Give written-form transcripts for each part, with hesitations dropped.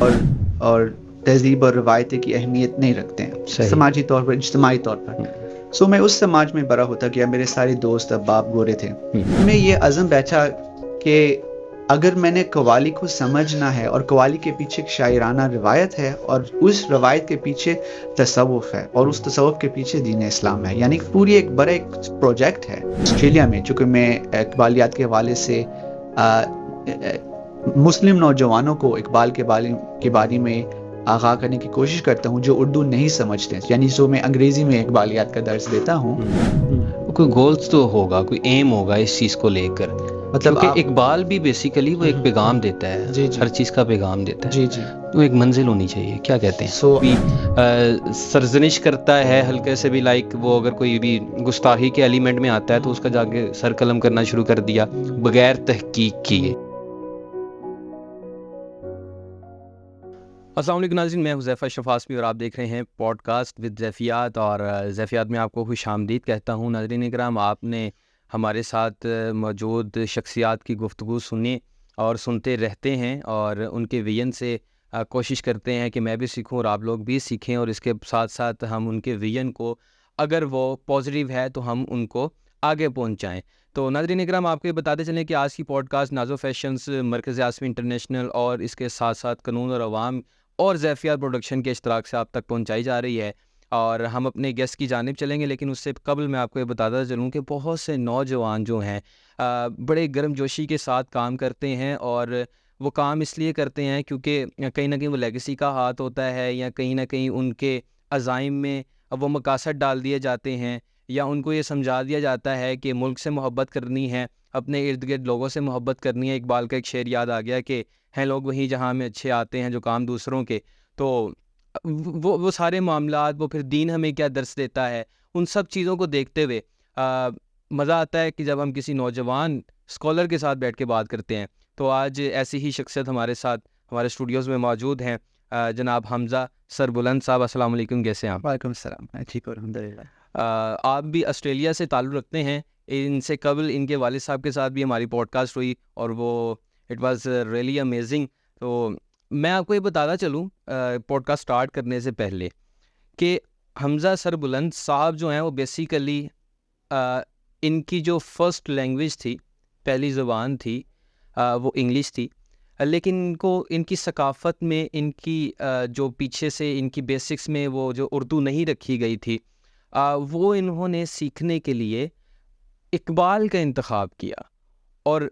اور اور تہذیب اور روایتیں کی اہمیت نہیں رکھتے ہیں سماجی طور پر, اجتماعی طور پر. سو میں اس سماج میں بڑا ہوتا گیا. میرے سارے دوست احباب گورے تھے. میں یہ عزم بیٹھا کہ اگر میں نے قوالی کو سمجھنا ہے, اور قوالی کے پیچھے ایک شاعرانہ روایت ہے, اور اس روایت کے پیچھے تصوف ہے, اور اس تصوف کے پیچھے دین اسلام ہے, یعنی پوری ایک بڑا ایک پروجیکٹ ہے آسٹریلیا میں. چونکہ میں اقبالیات کے حوالے سے مسلم نوجوانوں کو اقبال کے بارے میں آغاز کرنے کی کوشش کرتا ہوں جو اردو نہیں سمجھتے, یعنی جو میں انگریزی میں اقبالیات کا درس دیتا ہوں. کوئی گولز تو ہوگا, کوئی ایم ہوگا اس چیز کو لے کر, مطلب کہ اقبال بھی بیسیکلی وہ ایک پیغام دیتا ہے. جی ہر چیز کا پیغام دیتا ہے. جی جی تو ایک منزل ہونی چاہیے, کیا کہتے ہیں, سرزنش کرتا ہے ہلکے سے بھی, لائک وہ اگر کوئی بھی گستاخی کے ایلیمنٹ میں آتا ہے تو اس کا جا کے سر قلم کرنا شروع کر دیا بغیر تحقیق کیے. السلام علیکم ناظرین, میں حذیفہ شفاسمی اور آپ دیکھ رہے ہیں پوڈ کاسٹ ود ظیفیات, اور ظیفیات میں آپ کو خوش آمدید کہتا ہوں. ناظرین اکرام, آپ نے ہمارے ساتھ موجود شخصیات کی گفتگو سنی اور سنتے رہتے ہیں, اور ان کے ویژن سے کوشش کرتے ہیں کہ میں بھی سیکھوں اور آپ لوگ بھی سیکھیں, اور اس کے ساتھ ساتھ ہم ان کے ویژن کو, اگر وہ پازیٹیو ہے تو ہم ان کو آگے پہنچائیں. تو ناظرین اکرام, آپ کو یہ بتاتے چلیں کہ آج کی پوڈ کاسٹ نازو فیشنز, مرکز آسمی انٹرنیشنل اور اس کے ساتھ ساتھ قانون اور عوام اور ظیفیات پروڈکشن کے اشتراک سے آپ تک پہنچائی جا رہی ہے, اور ہم اپنے گیسٹ کی جانب چلیں گے. لیکن اس سے قبل میں آپ کو یہ بتاتا چلوں کہ بہت سے نوجوان جو ہیں بڑے گرم جوشی کے ساتھ کام کرتے ہیں, اور وہ کام اس لیے کرتے ہیں کیونکہ کہیں نہ کہیں وہ لیگیسی کا ہاتھ ہوتا ہے, یا کہیں نہ کہیں ان کے عزائم میں وہ مقاصد ڈال دیے جاتے ہیں, یا ان کو یہ سمجھا دیا جاتا ہے کہ ملک سے محبت کرنی ہے, اپنے ارد گرد لوگوں سے محبت کرنی ہے. اقبال کا ایک شعر یاد آ گیا کہ ہیں لوگ وہیں جہاں میں اچھے آتے ہیں جو کام دوسروں کے. تو وہ سارے معاملات, وہ پھر دین ہمیں کیا درس دیتا ہے, ان سب چیزوں کو دیکھتے ہوئے مزہ آتا ہے کہ جب ہم کسی نوجوان اسکالر کے ساتھ بیٹھ کے بات کرتے ہیں. تو آج ایسی ہی شخصیت ہمارے ساتھ ہمارے اسٹوڈیوز میں موجود ہیں, جناب حمزہ سربلند صاحب. السلام علیکم, کیسے ہیں آپ؟ وعلیکم السلام, میں ٹھیک ہوں الحمد للہ. آپ بھی آسٹریلیا سے تعلق رکھتے ہیں. ان سے قبل ان کے والد صاحب کے ساتھ بھی ہماری پوڈ کاسٹ ہوئی, اور وہ اٹ واز ریئلی امیزنگ. تو میں آپ کو یہ بتاتا چلوں پوڈ کاسٹ سٹارٹ کرنے سے پہلے کہ حمزہ سربلند صاحب جو ہیں وہ بیسیکلی ان کی جو فرسٹ لینگویج تھی, پہلی زبان تھی, وہ انگلش تھی. لیکن ان کی ثقافت میں, ان کی جو پیچھے سے ان کی بیسکس میں وہ جو اردو نہیں رکھی گئی تھی, وہ انہوں نے سیکھنے کے لیے اقبال کا انتخاب کیا. اور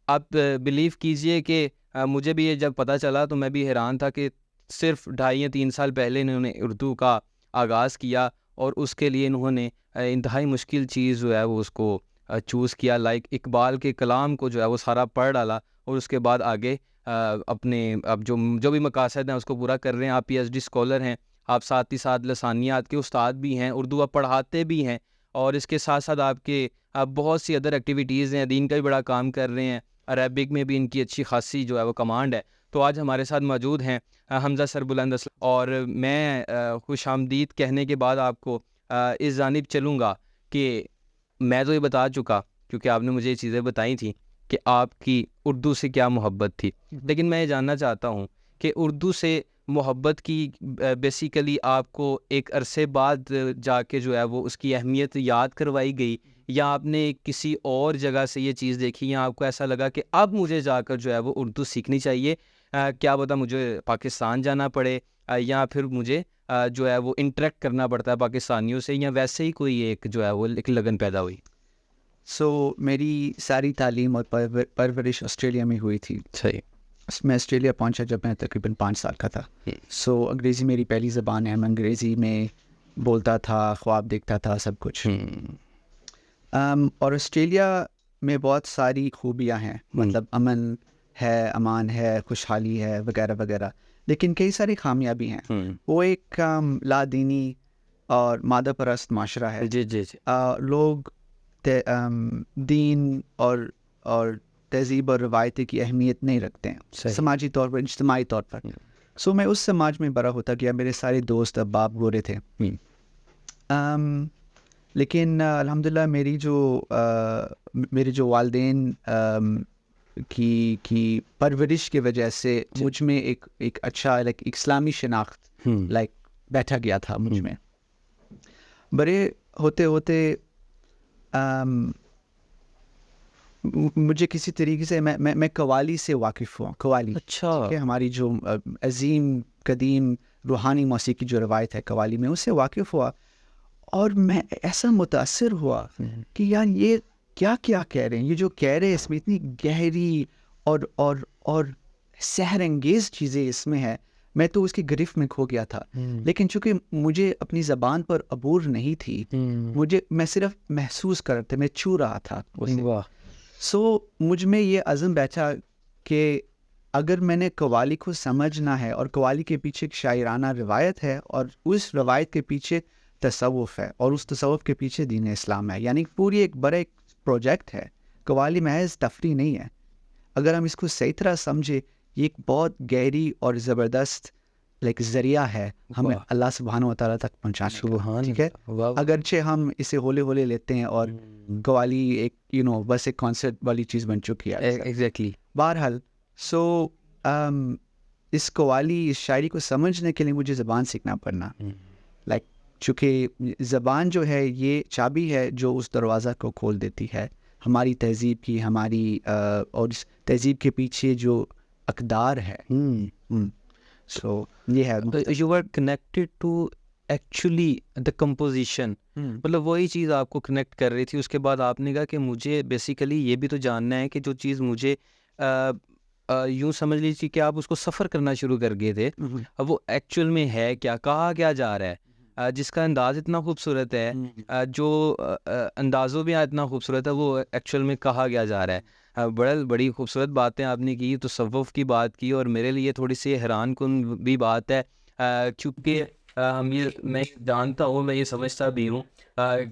آپ بلیو کیجئے کہ مجھے بھی یہ جب پتہ چلا تو میں بھی حیران تھا کہ صرف 2.5 یا 3 سال پہلے انہوں نے اردو کا آغاز کیا, اور اس کے لیے انہوں نے انتہائی مشکل چیز جو ہے وہ اس کو چوز کیا. لائک اقبال کے کلام کو جو ہے وہ سارا پڑھ ڈالا, اور اس کے بعد آگے اپنے اب جو بھی مقاصد ہیں اس کو پورا کر رہے ہیں. آپ پی ایچ ڈی اسکالر ہیں, آپ ساتھ ہی ساتھ لسانیات کے استاد بھی ہیں, اردو آپ پڑھاتے بھی ہیں, اور اس کے ساتھ ساتھ آپ کے بہت سی ادر ایکٹیویٹیز ہیں, دین کا بھی بڑا کام کر رہے ہیں, عربک میں بھی ان کی اچھی خاصی جو ہے وہ کمانڈ ہے. تو آج ہمارے ساتھ موجود ہیں حمزہ سربلند, اور میں خوش آمدید کہنے کے بعد آپ کو اس جانب چلوں گا کہ میں تو یہ بتا چکا کیونکہ آپ نے مجھے یہ چیزیں بتائی تھیں کہ آپ کی اردو سے کیا محبت تھی, لیکن میں یہ جاننا چاہتا ہوں کہ اردو سے محبت کی بیسیکلی آپ کو ایک عرصے بعد جا کے جو ہے وہ اس کی اہمیت یاد کروائی گئی, یا آپ نے کسی اور جگہ سے یہ چیز دیکھی, یا آپ کو ایسا لگا کہ اب مجھے جا کر جو ہے وہ اردو سیکھنی چاہیے, کیا پتہ مجھے پاکستان جانا پڑے, یا پھر مجھے جو ہے وہ انٹریکٹ کرنا پڑتا ہے پاکستانیوں سے, یا ویسے ہی کوئی ایک جو ہے وہ ایک لگن پیدا ہوئی؟ میری ساری تعلیم اور پرورش آسٹریلیا میں ہوئی تھی. صحیح. میں آسٹریلیا پہنچا جب میں تقریباً 5 سال کا تھا. انگریزی میری پہلی زبان ہے, میں انگریزی میں بولتا تھا, خواب دیکھتا تھا, سب کچھ. اور آسٹریلیا میں بہت ساری خوبیاں ہیں, مطلب امن ہے, امان ہے, خوشحالی ہے, وغیرہ وغیرہ, لیکن کئی ساری خامیاں بھی ہیں. وہ ایک لادینی اور مادہ پرست معاشرہ ہے. جی جی جی. لوگ دین اور تہذیب اور روایتیں کی اہمیت نہیں رکھتے ہیں سماجی طور پر, اجتماعی طور پر. میں اس سماج میں بڑا ہوتا گیا. میرے سارے دوست احباب گورے تھے, لیکن الحمدللہ میرے جو والدین کی پرورش کی وجہ سے مجھ میں ایک اچھا لائک اسلامی شناخت لائک بیٹھا گیا تھا مجھ میں. بڑے ہوتے ہوتے مجھے کسی طریقے سے میں قوالی سے واقف ہوا. قوالی اچھا کہ ہماری جو عظیم قدیم روحانی موسیقی جو روایت ہے قوالی میں، اس سے واقف ہوا اور میں ایسا متاثر ہوا کہ یار یہ کیا کہہ رہے ہیں، یہ جو کہہ رہے ہیں اس میں اتنی گہری اور سحر انگیز چیزیں اس میں ہے. میں تو اس کی گرفت میں کھو گیا تھا، لیکن چونکہ مجھے اپنی زبان پر عبور نہیں تھی، میں صرف محسوس کر رہا تھا، میں چھو رہا تھا اسے. سو مجھ میں یہ عزم بیٹھا کہ اگر میں نے قوالی کو سمجھنا ہے، اور قوالی کے پیچھے ایک شاعرانہ روایت ہے، اور اس روایت کے پیچھے تصوف ہے، اور اس تصوف کے پیچھے دین اسلام ہے، یعنی پوری ایک بڑا ایک پروجیکٹ ہے. قوالی محض تفریح نہیں ہے. اگر ہم اس کو صحیح طرح سمجھے، یہ ایک بہت گہری اور زبردست لائک ذریعہ ہے ہمیں اللہ سبحانہ و تعالیٰ تک پہنچانے کا. ٹھیک ہے، اگرچہ ہم اسے ہولے ہولے لیتے ہیں اور قوالی ایک بس ایک کانسرٹ والی چیز بن چکی ہے. ایگزیکٹلی. بہرحال اس قوالی اس شاعری کو سمجھنے کے لیے مجھے زبان سیکھنا پڑنا، لائک چونکہ زبان جو ہے یہ چابی ہے جو اس دروازہ کو کھول دیتی ہے ہماری تہذیب کی، ہماری اور اس تہذیب کے پیچھے جو اقدار ہے. سو یہ ہے you are connected to actually the composition, مطلب وہی چیز آپ کو کنیکٹ کر رہی تھی. اس کے بعد آپ نے کہا کہ مجھے بیسیکلی یہ بھی تو جاننا ہے کہ جو چیز مجھے یوں سمجھ لیجیے کہ آپ اس کو سفر کرنا شروع کر گئے تھے، اب وہ ایکچوئل میں ہے کیا، کہا کیا جا رہا ہے، جس کا انداز اتنا خوبصورت ہے، جو اندازوں بھی اتنا خوبصورت ہے، وہ ایکچوئل میں کہا کیا جا رہا ہے. بڑی خوبصورت باتیں آپ نے کی، تصوف کی بات کی، اور میرے لیے تھوڑی سی حیران کن بھی بات ہے کیونکہ میں جانتا ہوں، میں یہ سمجھتا بھی ہوں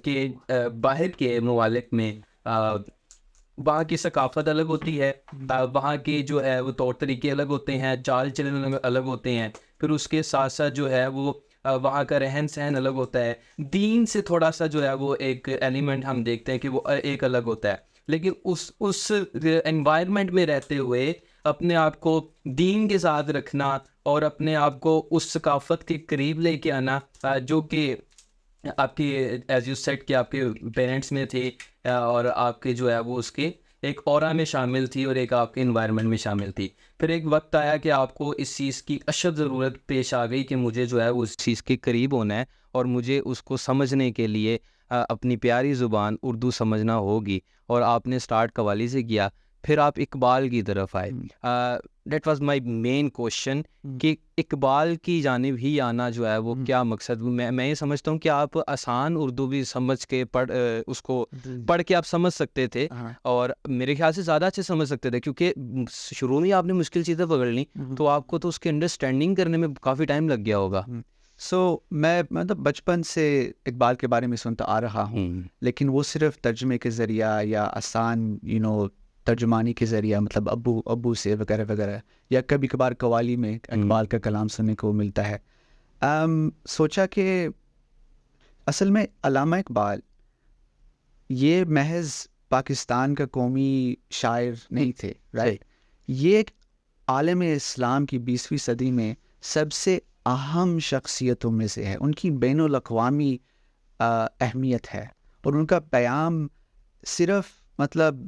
کہ باہر کے ممالک میں وہاں کی ثقافت الگ ہوتی ہے، وہاں کے جو ہے وہ طور طریقے الگ ہوتے ہیں، چال چلن الگ ہوتے ہیں، پھر اس کے ساتھ ساتھ جو ہے وہ وہاں کا رہن سہن الگ ہوتا ہے. دین سے تھوڑا سا جو ہے وہ ایک ایلیمنٹ ہم دیکھتے ہیں کہ وہ ایک الگ ہوتا ہے، لیکن اس انوائرمنٹ میں رہتے ہوئے اپنے آپ کو دین کے ساتھ رکھنا اور اپنے آپ کو اس ثقافت کے قریب لے کے آنا جو کہ آپ کی ایز یو سیٹ کہ آپ کے پیرنٹس میں تھے، اور آپ کے جو ہے وہ اس کے ایک اورا میں شامل تھی اور ایک آپ کے انوائرمنٹ میں شامل تھی. پھر ایک وقت آیا کہ آپ کو اس چیز کی اشد ضرورت پیش آ گئی کہ مجھے جو ہے وہ اس چیز کے قریب ہونا ہے، اور مجھے اس کو سمجھنے کے لیے اپنی پیاری زبان اردو سمجھنا ہوگی. اور آپ نے سٹارٹ قوالی سے کیا، پھر آپ اقبال کی طرف آئے. That was my main question کہ اقبال کی جانب ہی آنا جو ہے وہ کیا مقصد. میں یہ سمجھتا ہوں کہ آپ آسان اردو بھی سمجھ کے اس کو پڑھ کے آپ سمجھ سکتے تھے، اور میرے خیال سے زیادہ اچھے سمجھ سکتے تھے، کیونکہ شروع میں آپ نے مشکل چیزیں پکڑ لیں تو آپ کو تو اس کے انڈرسٹینڈنگ کرنے میں کافی ٹائم لگ گیا ہوگا. میں مطلب بچپن سے اقبال کے بارے میں سنتا آ رہا ہوں، لیکن وہ صرف ترجمے کے ذریعہ یا آسان ترجمانی کے ذریعہ، مطلب ابو سے وغیرہ وغیرہ، یا کبھی کبھار قوالی میں اقبال کا کلام سننے کو ملتا ہے. سوچا کہ اصل میں علامہ اقبال یہ محض پاکستان کا قومی شاعر نہیں تھے، رائٹ. یہ ایک عالم اسلام کی 20ویں صدی میں سب سے اہم شخصیتوں میں سے ہے. ان کی بین الاقوامی اہمیت ہے، اور ان کا پیام صرف مطلب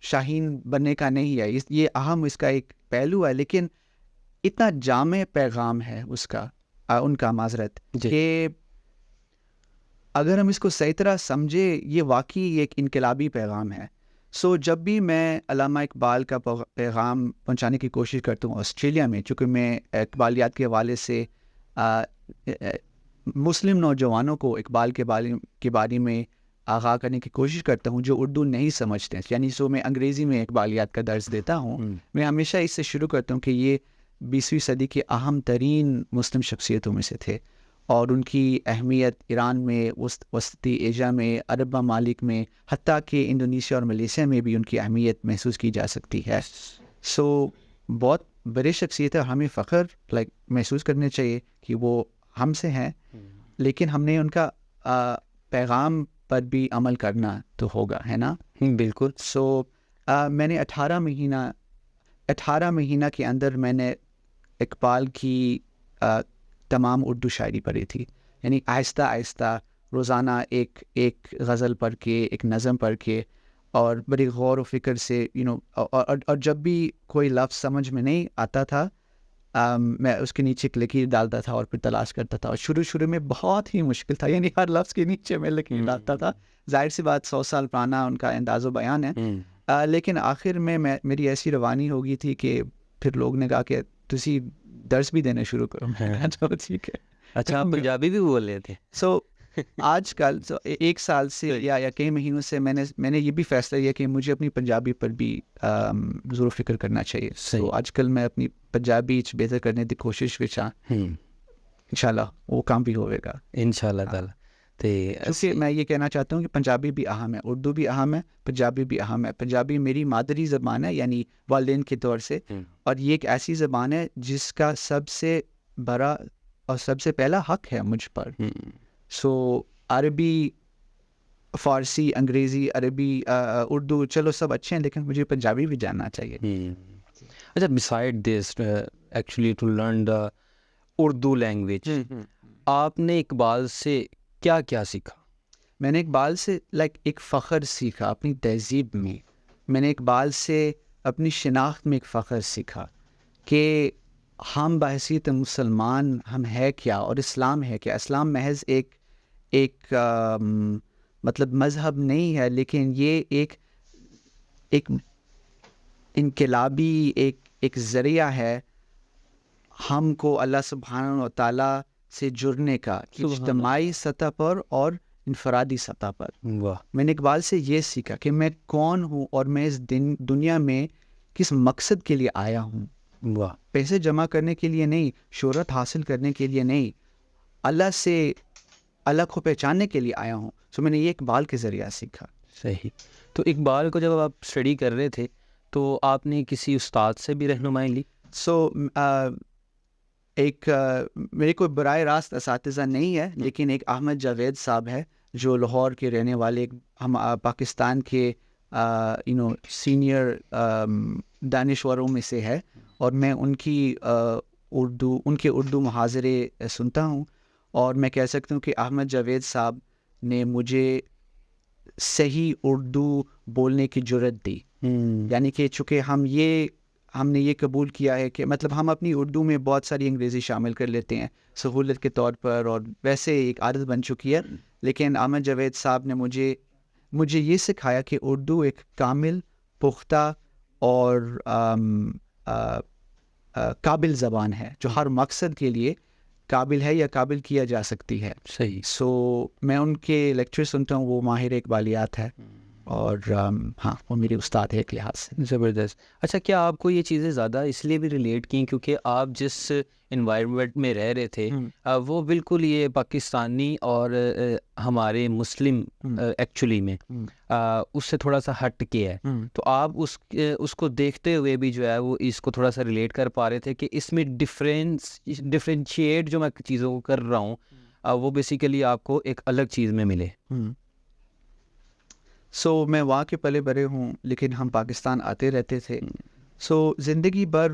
شاہین بننے کا نہیں ہے، یہ اہم اس کا ایک پہلو ہے، لیکن اتنا جامع پیغام ہے اس کا، ان کا معذرت کہ اگر ہم اس کو صحیح طرح سمجھے یہ واقعی ایک انقلابی پیغام ہے. سو جب بھی میں علامہ اقبال کا پیغام پہنچانے کی کوشش کرتا ہوں آسٹریلیا میں، چونکہ میں اقبالیات کے حوالے سے مسلم نوجوانوں کو اقبال کے بارے میں آغاز کرنے کی کوشش کرتا ہوں جو اردو نہیں سمجھتے ہیں، یعنی میں انگریزی میں اقبالیات کا درس دیتا ہوں. میں ہمیشہ اس سے شروع کرتا ہوں کہ یہ 20ویں صدی کی اہم ترین مسلم شخصیتوں میں سے تھے، اور ان کی اہمیت ایران میں، وسطی ایشیا میں، عرب ممالک میں، حتیٰ کہ انڈونیشیا اور ملیشیا میں بھی ان کی اہمیت محسوس کی جا سکتی ہے. بہت بڑے شخصیت ہے، ہمیں فخر محسوس کرنا چاہیے کہ وہ ہم سے ہیں، لیکن ہم نے ان کا پیغام پر بھی عمل کرنا تو ہوگا، ہے نا. بالکل. میں نے 18 مہینہ کے اندر میں نے اقبال کی تمام اردو شاعری پڑھی تھی. یعنی آہستہ آہستہ روزانہ ایک غزل پڑھ کے، ایک نظم پڑھ کے، اور بڑی غور و فکر سے اور جب بھی کوئی لفظ سمجھ میں نہیں آتا تھا میں اس کے نیچے ایک لکیر ڈالتا تھا اور پھر تلاش کرتا تھا. اور شروع میں بہت ہی مشکل تھا، یعنی ہر لفظ کے نیچے میں لکیر ڈالتا تھا. ظاہر سی بات 100 سال پرانا ان کا انداز و بیان ہے. لیکن آخر میں میری ایسی روانی ہو گئی تھی کہ پھر لوگ نے کہا کہ تسی درس بھی دینا شروع کرو. چلو ٹھیک ہے. اچھا آپ پنجابی بھی بول رہے تھے؟ سو آج کل ایک سال سے یا کئی مہینوں سے میں نے یہ بھی فیصلہ لیا کہ مجھے اپنی پنجابی پر بھی زور و فکر کرنا چاہیے. تو آج کل میں اپنی پنجابی بہتر کرنے کی کوشش وچ ہاں. انشاءاللہ وہ کام بھی ہوئے گا انشاءاللہ تعالی. کیونکہ میں یہ کہنا چاہتا ہوں کہ پنجابی بھی اہم ہے، اردو بھی اہم ہے، پنجابی بھی اہم ہے. پنجابی میری مادری زبان ہے یعنی والدین کے طور سے، اور یہ ایک ایسی زبان ہے جس کا سب سے بڑا اور سب سے پہلا حق ہے مجھ پر. سو عربی، فارسی، انگریزی، عربی، اردو چلو سب اچھے ہیں، لیکن مجھے پنجابی بھی جاننا چاہیے. اچھا beside this actually to learn the Urdu language آپ نے اقبال سے کیا کیا سیکھا؟ میں نے اقبال سے ایک فخر سیکھا اپنی تہذیب میں. میں نے اقبال سے اپنی شناخت میں ایک فخر سیکھا کہ ہم بحیثیت مسلمان ہم ہے کیا، اور اسلام ہے کیا. اسلام محض ایک مطلب مذہب نہیں ہے، لیکن یہ ایک انقلابی ایک ذریعہ ہے ہم کو اللہ سبحانہ و تعالیٰ سے جڑنے کا، اجتماعی سطح پر اور انفرادی سطح پر. میں نے اقبال سے یہ سیکھا کہ میں کون ہوں اور میں اس دنیا میں کس مقصد کے لیے آیا ہوں. پیسے جمع کرنے کے لیے نہیں، شہرت حاصل کرنے کے لیے نہیں، اللہ سے اللہ کو پہچاننے کے لیے آیا ہوں. سو میں نے یہ اقبال کے ذریعہ سیکھا. صحیح. تو اقبال کو جب آپ اسٹڈی کر رہے تھے تو آپ نے کسی استاد سے بھی رہنمائی لی؟ میرے کوئی براہ راست اساتذہ نہیں ہے، لیکن ایک احمد جاوید صاحب ہے جو لاہور کے رہنے والے، ہم پاکستان کے سینئر دانشوروں میں سے ہے، اور میں ان کے اردو محاضرے سنتا ہوں. اور میں کہہ سکتا ہوں کہ احمد جاوید صاحب نے مجھے صحیح اردو بولنے کی جرأت دی. یعنی کہ چونکہ ہم نے یہ قبول کیا ہے کہ مطلب ہم اپنی اردو میں بہت ساری انگریزی شامل کر لیتے ہیں سہولت کے طور پر، اور ویسے ایک عادت بن چکی ہے. لیکن احمد جاوید صاحب نے مجھے یہ سکھایا کہ اردو ایک کامل، پختہ اور قابل زبان ہے جو ہر مقصد کے لیے قابل ہے یا قابل کیا جا سکتی ہے. صحیح. سو میں ان کے لیکچر سنتا ہوں، وہ ماہر اقبالیات ہے، اور ہاں وہ میرے استاد ہے ایک لحاظ سے. زبردست. اچھا کیا آپ کو یہ چیزیں زیادہ اس لیے بھی ریلیٹ کیں کیونکہ آپ جس انوائرمنٹ میں رہ رہے تھے وہ بالکل یہ پاکستانی اور ہمارے مسلم ایکچولی میں اس سے تھوڑا سا ہٹ کے ہے، تو آپ اس کو دیکھتے ہوئے بھی جو ہے وہ اس کو تھوڑا سا ریلیٹ کر پا رہے تھے کہ اس میں ڈفرینشیٹ جو میں چیزوں کو کر رہا ہوں وہ بیسیکلی آپ کو ایک الگ چیز میں ملے. سو میں وہاں کے پلے بڑے ہوں، لیکن ہم پاکستان آتے رہتے تھے. سو زندگی بھر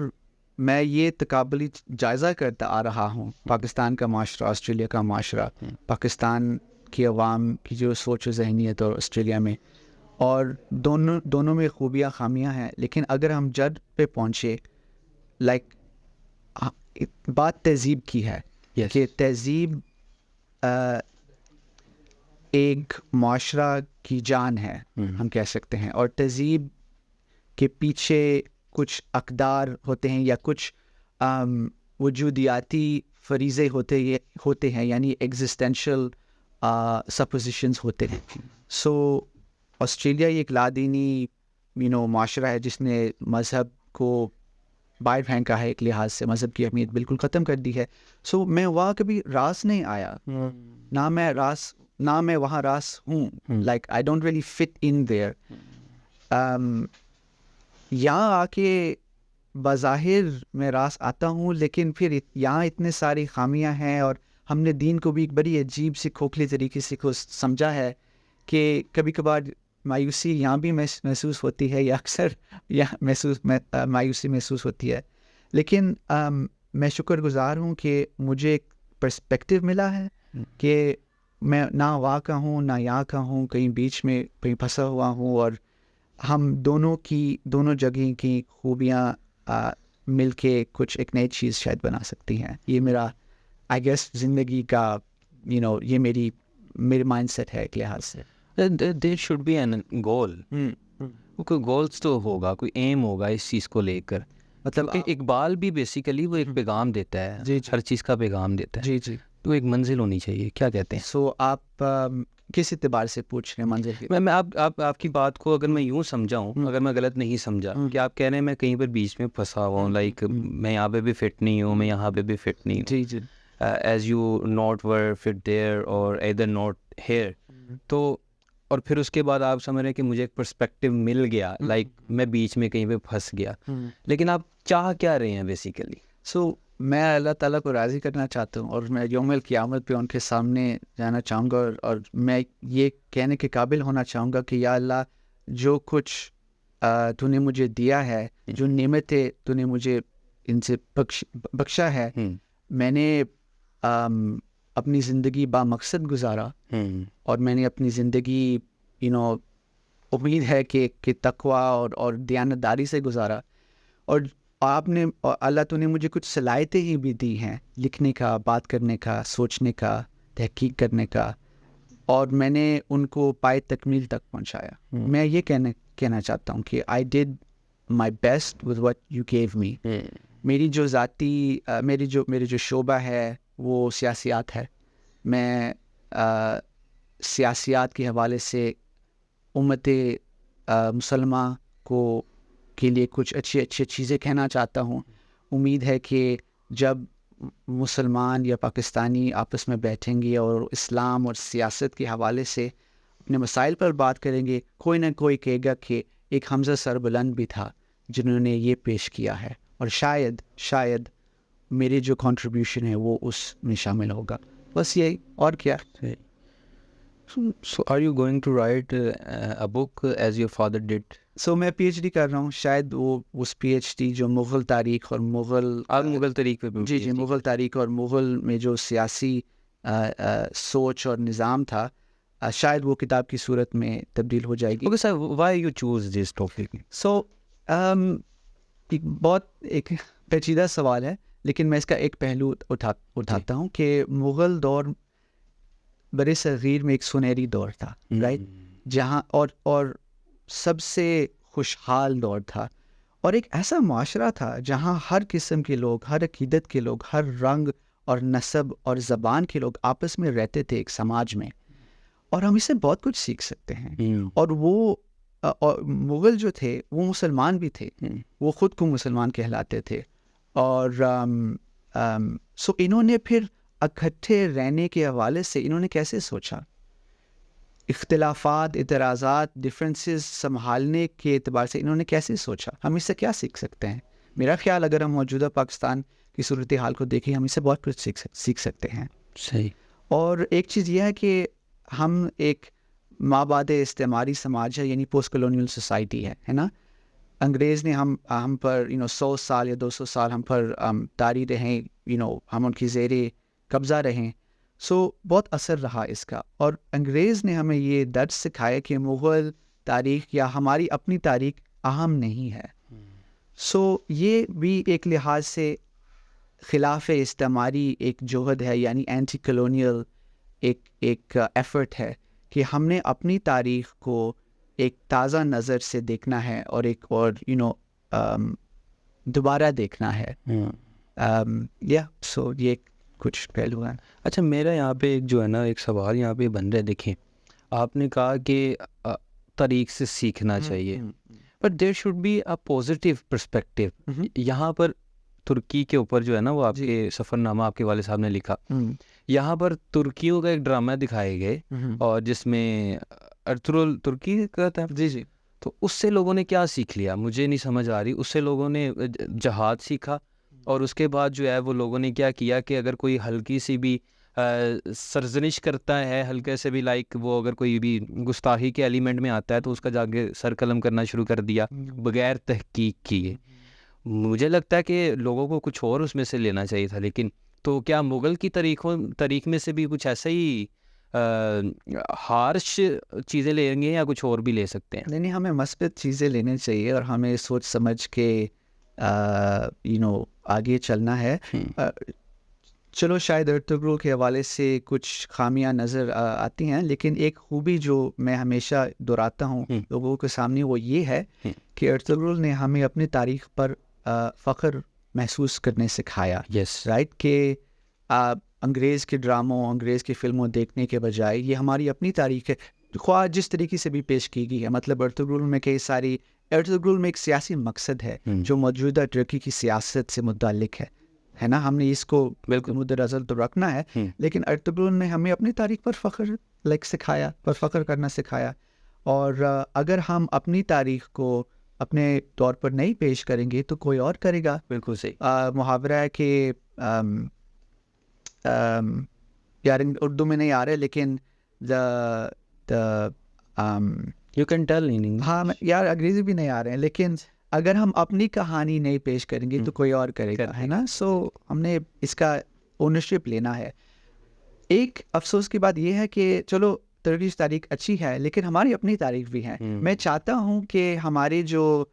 میں یہ تقابلی جائزہ کرتا آ رہا ہوں، پاکستان کا معاشرہ، آسٹریلیا کا معاشرہ، پاکستان کی عوام کی جو سوچ و ذہنیت اور آسٹریلیا میں، اور دونوں میں خوبیاں خامیاں ہیں. لیکن اگر ہم جد پہ پہنچے، بات تہذیب کی ہے کہ تہذیب ایک معاشرہ کی جان ہے ہم کہہ سکتے ہیں، اور تہذیب کے پیچھے کچھ اقدار ہوتے ہیں یا کچھ وجودیاتی فریضے ہوتے ہیں، یعنی ایگزسٹینشل سپوزیشنز ہوتے ہیں. سو آسٹریلیا ایک لادینی معاشرہ ہے جس نے مذہب کو باہر پھینکا ہے، ایک لحاظ سے مذہب کی اہمیت بالکل ختم کر دی ہے. سو میں وہاں کبھی راس نہیں آیا، نہ میں وہاں راس ہوں. I don't really fit in there. یہاں آ کے بظاہر میں راس آتا ہوں، لیکن پھر یہاں اتنے ساری خامیاں ہیں، اور ہم نے دین کو بھی ایک بڑی عجیب سی کھوکھلی طریقے سے سمجھا ہے کہ کبھی کبھار مایوسی یہاں بھی محسوس ہوتی ہے، یا اکثر مایوسی محسوس ہوتی ہے، لیکن میں شکر گزار ہوں کہ مجھے ایک پرسپیکٹیو ملا ہے کہ میں نہ وہاں کا ہوں نہ یہاں کا ہوں، کہیں بیچ میں کہیں پھنسا ہوا ہوں، اور ہم دونوں جگہ کی خوبیاں مل کے کچھ ایک نئی چیز شاید بنا سکتی ہیں. یہ میرا آئی گیس زندگی کا یہ میرے مائنڈ سیٹ ہے ایک لحاظ سے. دیر شوڈ بی این گول، کوئی گولس تو ہوگا، کوئی ایم ہوگا اس چیز کو لے کر. مطلب اقبال بھی بیسیکلی وہ ایک پیغام دیتا ہے، ہر چیز کا پیغام دیتا ہے. جی جی، تو ایک منزل ہونی چاہیے، کیا کہتے ہیں؟ سو آپ کس اعتبار سے پوچھ رہے ہیں منزل کی؟ میں آپ کی بات کو اگر میں یوں سمجھاؤں، اگر میں غلط نہیں سمجھا، کہ آپ کہہ رہے ہیں میں کہیں پر بیچ میں پھنسا ہوا ہوں، لائک میں یہاں پہ بھی فٹ نہیں ہوں، میں یہاں پہ بھی فٹ نہیں ہوں. جی جی، as you not were fit there or either not here. تو اور پھر اس کے بعد آپ سمجھ رہے ہیں کہ مجھے ایک پرسپیکٹیو مل گیا، لائک میں بیچ میں کہیں پہ پھنس گیا. لیکن آپ چاہ کیا رہے ہیں بیسیکلی؟ سو میں اللہ تعالیٰ کو راضی کرنا چاہتا ہوں، اور میں یوم القیامت پہ ان کے سامنے جانا چاہوں گا، اور میں یہ کہنے کے قابل ہونا چاہوں گا کہ یا اللہ، جو کچھ تو نے مجھے دیا ہے، جو نعمتیں تو نے مجھے ان سے بخشا ہے، میں نے اپنی زندگی با مقصد گزارا، اور میں نے اپنی زندگی امید ہے کہ تقویٰ اور دیانتداری سے گزارا، اور آپ نے اللہ تو نے مجھے کچھ صلاحیتیں ہی بھی دی ہیں، لکھنے کا، بات کرنے کا، سوچنے کا، تحقیق کرنے کا، اور میں نے ان کو پائے تکمیل تک پہنچایا. میں یہ کہنا چاہتا ہوں کہ I did my best with what you gave me. میری جو ذاتی میری جو شعبہ ہے وہ سیاسیات ہے. میں سیاسیات کے حوالے سے امت مسلمہ کے لیے کچھ اچھی چیزیں کہنا چاہتا ہوں. امید ہے کہ جب مسلمان یا پاکستانی آپس میں بیٹھیں گے اور اسلام اور سیاست کے حوالے سے اپنے مسائل پر بات کریں گے، کوئی نہ کوئی کہے گا کہ ایک حمزہ سربلند بھی تھا جنہوں نے یہ پیش کیا ہے، اور شاید میری جو کنٹریبیوشن ہے وہ اس میں شامل ہوگا. بس یہی، اور کیا. So are you going to write a book as your father did? سو میں پی ایچ ڈی کر رہا ہوں. شاید وہ اس پی ایچ ڈی جو مغل تاریخ اور مغل تاریخ پہ جی مغل تاریخ اور مغل میں جو سیاسی سوچ اور نظام تھا، شاید وہ کتاب کی صورت میں تبدیل ہو جائے گی. Okay sir, why you choose this topic? سو بہت ایک پیچیدہ سوال ہے، لیکن میں اس کا ایک پہلو اٹھاتا ہوں کہ مغل دور برِ صغیر میں ایک سنہری دور تھا، رائٹ، جہاں اور سب سے خوشحال دور تھا، اور ایک ایسا معاشرہ تھا جہاں ہر قسم کے لوگ، ہر عقیدت کے لوگ، ہر رنگ اور نسب اور زبان کے لوگ آپس میں رہتے تھے ایک سماج میں، اور ہم اس سے بہت کچھ سیکھ سکتے ہیں. اور وہ مغل جو تھے وہ مسلمان بھی تھے، وہ خود کو مسلمان کہلاتے تھے، اور سو انہوں نے پھر اکٹھے رہنے کے حوالے سے انہوں نے کیسے سوچا، اختلافات، اعتراضات، ڈفرینسز سنبھالنے کے اعتبار سے انہوں نے کیسے سوچا. ہم اس سے کیا سیکھ سکتے ہیں؟ میرا خیال اگر ہم موجودہ پاکستان کی صورتحال کو دیکھیں، ہم اس سے بہت کچھ سیکھ سکتے ہیں. صحیح. اور ایک چیز یہ ہے کہ ہم ایک مابعد استعماری سماج ہے، یعنی پوسٹ کلونیل سوسائٹی ہے نا. انگریز نے ہم پر 100 سال یا 200 سال ہم پر طاری رہیں، ہم ان کی زیر قبضہ رہیں. سو بہت اثر رہا اس کا، اور انگریز نے ہمیں یہ درس سکھایا کہ مغل تاریخ یا ہماری اپنی تاریخ اہم نہیں ہے. سو یہ بھی ایک لحاظ سے خلاف استعماری ایک جوہد ہے، یعنی اینٹی کلونیل ایک ایفرٹ ہے کہ ہم نے اپنی تاریخ کو ایک تازہ نظر سے دیکھنا ہے، اور دوبارہ دیکھنا ہے. سو یہ کچھ پہلو ہیں. اچھا، میرا یہاں پہ ایک جو ہے نا ایک سوال یہاں پہ بن رہا ہے. دیکھیں، آپ نے کہا کہ تاریخ سے سیکھنا چاہیے، but there should be a positive perspective. یہاں پر ترکی کے اوپر جو ہے نا وہ آپ کے سفر نامہ آپ کے والد صاحب نے لکھا، یہاں پر ترکیوں کا ایک ڈرامہ دکھائے گئے، اور جس میں ارطغرل ترکی کا تھا. جی. تو اس سے لوگوں نے کیا سیکھ لیا؟ مجھے نہیں سمجھ آ رہی. اس سے لوگوں نے جہاد سیکھا، اور اس کے بعد جو ہے وہ لوگوں نے کیا کیا کہ اگر کوئی ہلکی سی بھی سرزنش کرتا ہے ہلکے سے بھی، لائک وہ اگر کوئی بھی گستاخی کے ایلیمنٹ میں آتا ہے تو اس کا جا کے سر قلم کرنا شروع کر دیا بغیر تحقیق کیے. مجھے لگتا ہے کہ لوگوں کو کچھ اور اس میں سے لینا چاہیے تھا. لیکن تو کیا مغل کی تاریخ میں سے بھی کچھ ایسا ہی ہارش چیزیں لیں گے یا کچھ اور بھی لے سکتے ہیں؟ نہیں، ہمیں مثبت چیزیں لینے چاہیے اور ہمیں سوچ سمجھ کے آگے چلنا ہے. چلو شاید ارطغرل کے حوالے سے کچھ خامیاں نظر آتی ہیں، لیکن ایک خوبی جو میں ہمیشہ دہراتا ہوں لوگوں کے سامنے وہ یہ ہے کہ ارطغرل نے ہمیں اپنی تاریخ پر فخر محسوس کرنے سکھایا. رائٹ، کہ انگریز کے ڈراموں، انگریز کی فلموں دیکھنے کے بجائے یہ ہماری اپنی تاریخ ہے، خواہ جس طریقے سے بھی پیش کی گئی ہے. مطلب ارطغرل میں ارطغرل میں ایک سیاسی مقصد ہے جو موجودہ ترکی کی سیاست سے متعلق ہے نا. ہم نے اس کو بالکل مد نظر تو رکھنا ہے، لیکن ارطغرل نے ہمیں اپنی تاریخ پر فخر کرنا سکھایا. اور اگر ہم اپنی تاریخ کو اپنے طور پر نہیں پیش کریں گے تو کوئی اور کرے گا. بالکل صحیح. محاورہ ہے کہ یار اردو میں نہیں آ رہے، لیکن یو کین ٹیل. ہاں یار انگریزی بھی نہیں آ رہے ہیں، لیکن اگر ہم اپنی کہانی نہیں پیش کریں گے تو کوئی اور کرے گا، ہے نا. سو ہم نے اس کا اونرشپ لینا ہے. ایک افسوس کی بات یہ ہے کہ چلو ترکیش تاریخ اچھی ہے لیکن ہماری اپنی تاریخ بھی ہے. میں چاہتا ہوں کہ ہمارے جو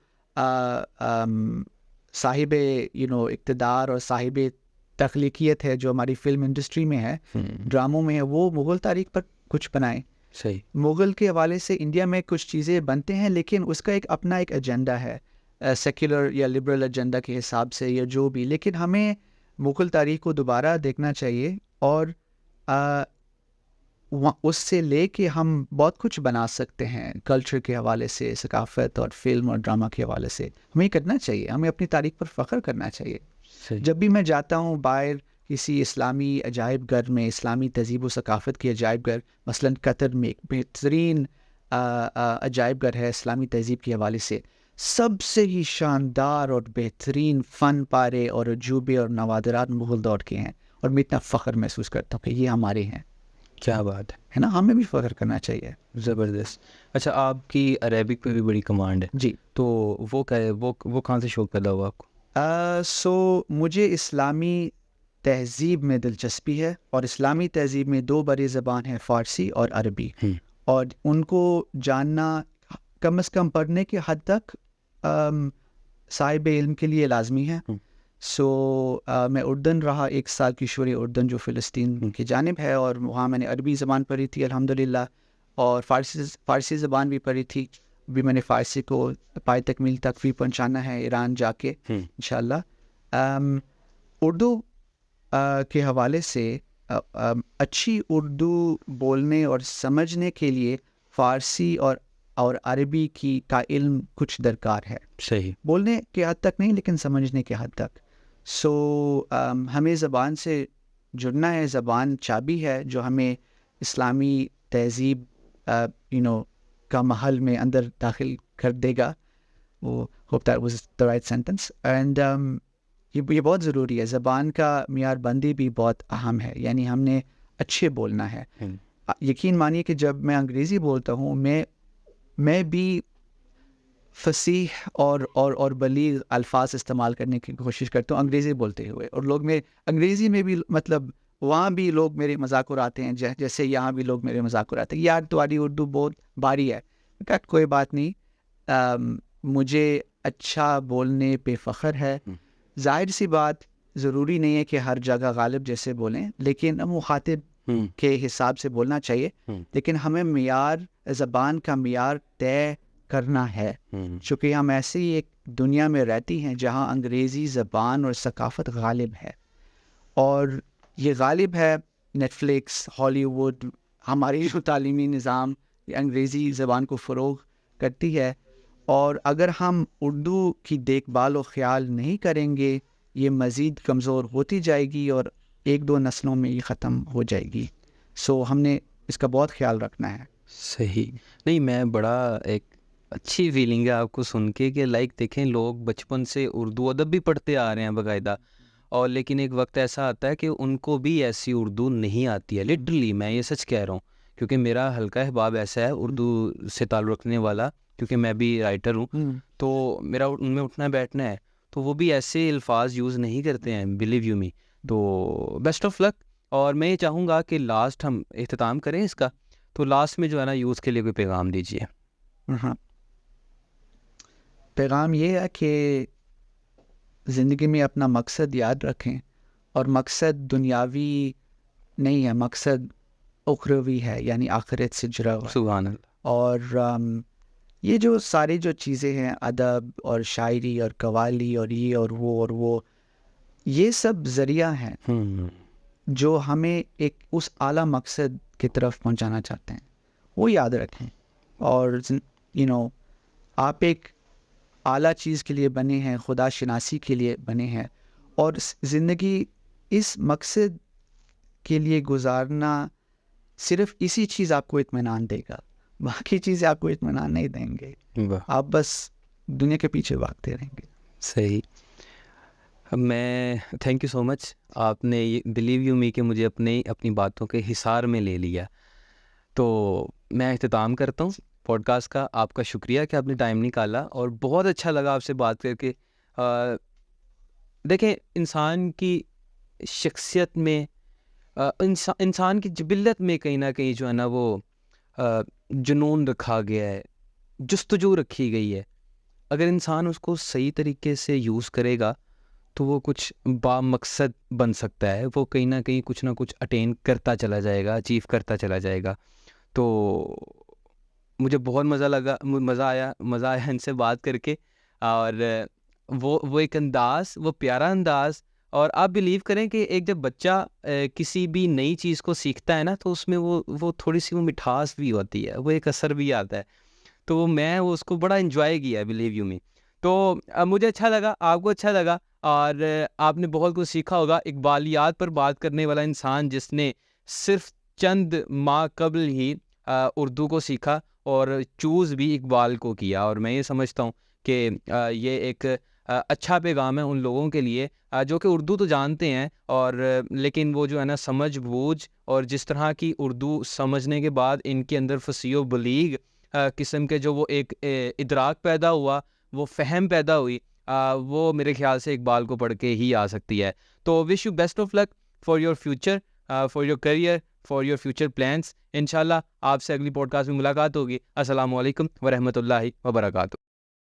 صاحب اقتدار اور صاحب تخلیقیت ہے جو ہماری فلم انڈسٹری میں ہے، ڈراموں میں ہے، وہ مغل تاریخ پر کچھ بنائیں. صحیح. مغل کے حوالے سے انڈیا میں کچھ چیزیں بنتے ہیں لیکن اس کا اپنا ایک ایجنڈا ہے، سیکولر یا لبرل ایجنڈا کے حساب سے یا جو بھی. لیکن ہمیں مغل تاریخ کو دوبارہ دیکھنا چاہیے اور اس سے لے کے ہم بہت کچھ بنا سکتے ہیں کلچر کے حوالے سے، ثقافت اور فلم اور ڈرامہ کے حوالے سے. ہمیں کرنا چاہیے، ہمیں اپنی تاریخ پر فخر کرنا چاہیے. جب بھی میں جاتا ہوں باہر کسی اسلامی عجائب گھر میں، اسلامی تہذیب و ثقافت کے عجائب گھر، مثلاً قطر میں ایک بہترین عجائب گھر ہے اسلامی تہذیب کے حوالے سے، سب سے ہی شاندار اور بہترین فن پارے اور عجوبے اور نوادرات مغل دور کے ہیں، اور میں اتنا فخر محسوس کرتا ہوں کہ یہ ہمارے ہیں. کیا بات ہے نا، ہمیں بھی فخر کرنا چاہیے. زبردست. اچھا، آپ کی عربک پہ بھی بڑی کمانڈ ہے جی، تو وہ کہاں سے شوق پیدا ہوا آپ کو؟ مجھے اسلامی تہذیب میں دلچسپی ہے، اور اسلامی تہذیب میں دو بڑی زبان ہیں، فارسی اور عربی، اور ان کو جاننا کم از کم پڑھنے کے حد تک صاحب علم کے لیے لازمی ہے. میں اردن رہا 1 سال کی شورِ اردن جو فلسطین کی جانب ہے، اور وہاں میں نے عربی زبان پڑھی تھی الحمدللہ، اور فارسی زبان بھی پڑھی تھی. بھی میں نے فارسی کو پائے تکمیل تک بھی پہنچانا ہے ایران جا کے انشاءاللہ. اردو کے حوالے سے اچھی اردو بولنے اور سمجھنے کے لیے فارسی اور عربی کا علم کچھ درکار ہے. صحیح. بولنے کے حد تک نہیں لیکن سمجھنے کے حد تک. ہمیں زبان سے جڑنا ہے. زبان چابی ہے جو ہمیں اسلامی تہذیب کا محل میں اندر داخل کر دے گا. hope that was the right sentence. and یہ بہت ضروری ہے. زبان کا معیار بندی بھی بہت اہم ہے، یعنی ہم نے اچھے بولنا ہے. یقین مانیے کہ جب میں انگریزی بولتا ہوں میں بھی فصیح اور بلیغ الفاظ استعمال کرنے کی کوشش کرتا ہوں انگریزی بولتے ہوئے، اور لوگ میں انگریزی میں بھی مطلب وہاں بھی لوگ میرے مذاق اڑاتے ہیں جیسے یہاں بھی لوگ میرے مذاق اڑاتے ہیں، یار تمہاری اردو بہت بھاری ہے. کوئی بات نہیں، مجھے اچھا بولنے پہ فخر ہے. ظاہر سی بات ضروری نہیں ہے کہ ہر جگہ غالب جیسے بولیں، لیکن مخاطب کے حساب سے بولنا چاہیے. لیکن ہمیں زبان کا معیار طے کرنا ہے، چونکہ ہم ایسی ایک دنیا میں رہتی ہیں جہاں انگریزی زبان اور ثقافت غالب ہے، اور یہ غالب ہے. نیٹ فلکس، ہالی ووڈ، ہماری جو تعلیمی نظام یہ انگریزی زبان کو فروغ کرتی ہے. اور اگر ہم اردو کی دیکھ بھال و خیال نہیں کریں گے یہ مزید کمزور ہوتی جائے گی اور 1-2 نسلوں میں یہ ختم ہو جائے گی. ہم نے اس کا بہت خیال رکھنا ہے. صحیح. نہیں، میں بڑا ایک اچھی فیلنگ ہے آپ کو سن کے کہ لائک دیکھیں لوگ بچپن سے اردو ادب بھی پڑھتے آ رہے ہیں باقاعدہ، اور لیکن ایک وقت ایسا آتا ہے کہ ان کو بھی ایسی اردو نہیں آتی ہے. لٹرلی میں یہ سچ کہہ رہا ہوں, کیونکہ میرا حلقہ احباب ایسا ہے اردو سے تعلق رکھنے والا, کیونکہ میں بھی رائٹر ہوں, تو میرا ان میں اٹھنا بیٹھنا ہے, تو وہ بھی ایسے الفاظ یوز نہیں کرتے ہیں, بلیو یو می. تو بیسٹ آف لک. اور میں یہ چاہوں گا کہ لاسٹ ہم اختتام کریں اس کا, تو لاسٹ میں جو ہے نا یوز کے لیے کوئی پیغام دیجیے. ہاں, پیغام یہ ہے کہ زندگی میں اپنا مقصد یاد رکھیں, اور مقصد دنیاوی نہیں ہے, مقصد اخروی ہے, یعنی آخرت سے جڑا ہوا. سبحان اللہ. اور یہ جو ساری جو چیزیں ہیں, ادب اور شاعری اور قوالی اور یہ اور وہ, یہ سب ذریعہ ہیں جو ہمیں ایک اس اعلیٰ مقصد کی طرف پہنچانا چاہتے ہیں. وہ یاد رکھیں. اور آپ ایک اعلیٰ چیز کے لیے بنے ہیں, خدا شناسی کے لیے بنے ہیں, اور زندگی اس مقصد کے لیے گزارنا, صرف اسی چیز آپ کو اطمینان دے گا, باقی چیزیں آپ کو اطمینان نہیں دیں گے. آپ بس دنیا کے پیچھے بھاگتے رہیں گے. صحیح. میں تھینک یو سو مچ, آپ نے بلیو یو می کہ مجھے اپنی باتوں کے حصار میں لے لیا. تو میں اختتام کرتا ہوں پوڈ کاسٹ کا. آپ کا شکریہ کہ آپ نے ٹائم نکالا, اور بہت اچھا لگا آپ سے بات کر کے. دیکھیں, انسان کی شخصیت میں, انسان کی جبلت میں کہیں نہ کہیں جو ہے نا وہ جنون رکھا گیا ہے, جستجو رکھی گئی ہے. اگر انسان اس کو صحیح طریقے سے یوز کرے گا تو وہ کچھ با مقصد بن سکتا ہے, وہ کہیں نہ کہیں کچھ نہ کچھ اٹین کرتا چلا جائے گا, اچیو کرتا چلا جائے گا. تو مجھے بہت مزہ آیا ان سے بات کر کے. اور وہ ایک انداز, وہ پیارا انداز. اور آپ بلیو کریں کہ ایک جب بچہ کسی بھی نئی چیز کو سیکھتا ہے نا, تو اس میں وہ تھوڑی سی وہ مٹھاس بھی ہوتی ہے, وہ ایک اثر بھی آتا ہے. تو میں اس کو بڑا انجوائے کیا ہے, بلیو یو می. تو مجھے اچھا لگا, آپ کو اچھا لگا, اور آپ نے بہت کچھ سیکھا ہوگا. اقبالیات پر بات کرنے والا انسان جس نے صرف چند ماہ قبل ہی اردو کو سیکھا اور چوز بھی اقبال کو کیا. اور میں یہ سمجھتا ہوں کہ یہ ایک اچھا پیغام ہے ان لوگوں کے لیے جو کہ اردو تو جانتے ہیں, اور لیکن وہ جو ہے نا سمجھ بوجھ, اور جس طرح کی اردو سمجھنے کے بعد ان کے اندر فصیح و بلیغ قسم کے جو وہ ایک ادراک پیدا ہوا, وہ فہم پیدا ہوئی, وہ میرے خیال سے اقبال کو پڑھ کے ہی آ سکتی ہے. تو wish you best of luck for your future, for your career, for your future plans. انشاءاللہ آپ سے اگلی پوڈ کاسٹ میں ملاقات ہوگی. السلام علیکم ورحمۃ اللہ وبرکاتہ.